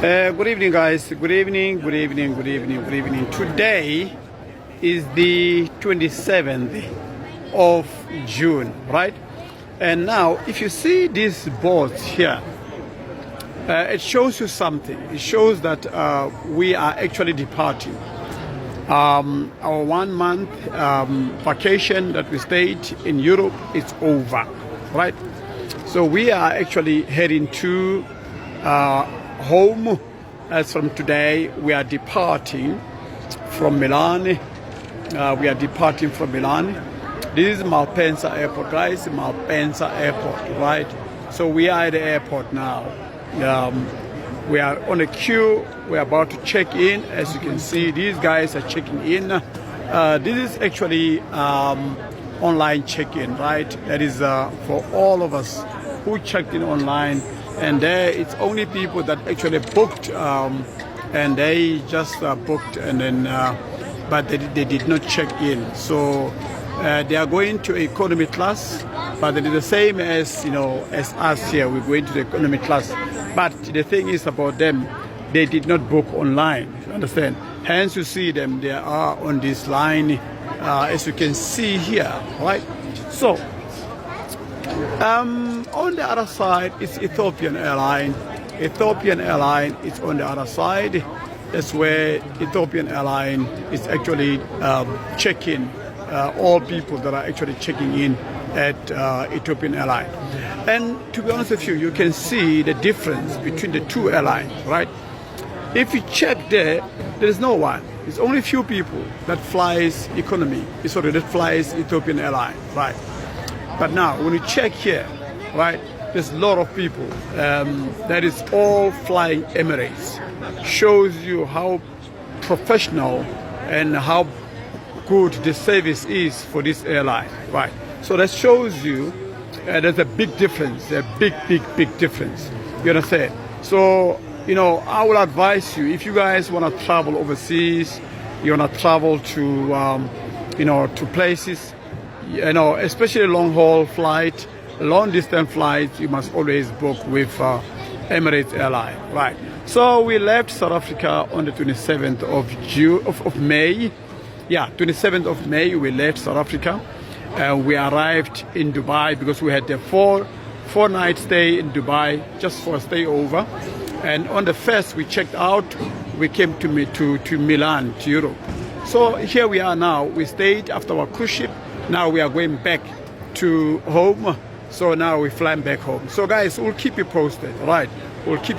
Good evening, guys. Good evening, good evening, good evening, good evening. Today is the 27th of June, right? And now, if you see these boards here, it shows you something. It shows that we are actually departing. Our 1 month vacation that we stayed in Europe is over, right? So we are actually heading to home. As from today, we are departing from Milan. We are departing from Milan. This is Malpensa Airport, guys. Malpensa Airport, right? So we are at the airport now. We are on a queue. We're about to check in. As you can see, these guys are checking in. This is actually online check-in, right? That is for all of us who checked in online. And there, it's only people that actually booked, and they just booked, and then, but they did not check in. So they are going to economy class, but it is the same as as us here. We're going to the economy class. But the thing is about them, they did not book online. You understand? Hence, you see them. They are on this line, as you can see here, right? So. On the other side, it's Ethiopian Airline. Ethiopian Airline is on the other side. That's where Ethiopian Airline is actually checking all people that are actually checking in at Ethiopian Airline. And to be honest with you, you can see the difference between the two airlines, right? If you check there is no one. It's only few people that flies economy. Sorry, that flies Ethiopian Airline, right? But now, when you check here, right, there's a lot of people. That is all flying Emirates. Shows you how professional and how good the service is for this airline, right? So that shows you there's a big difference, a big difference. You understand? So, I will advise you, if you guys want to travel overseas, you want to travel to, to places, especially long haul flight, long distance flights, you must always book with Emirates Airline, right? So we left South Africa on the 27th of May. Yeah, 27th of May we left South Africa. We arrived in Dubai because we had a four-night stay in Dubai just for a stay over. And on the first we checked out, we came to Milan, to Europe. So here we are now. We stayed after our cruise ship. Now we are going back to home. So now we're flying back home. So guys, we'll keep you posted, right? We'll keep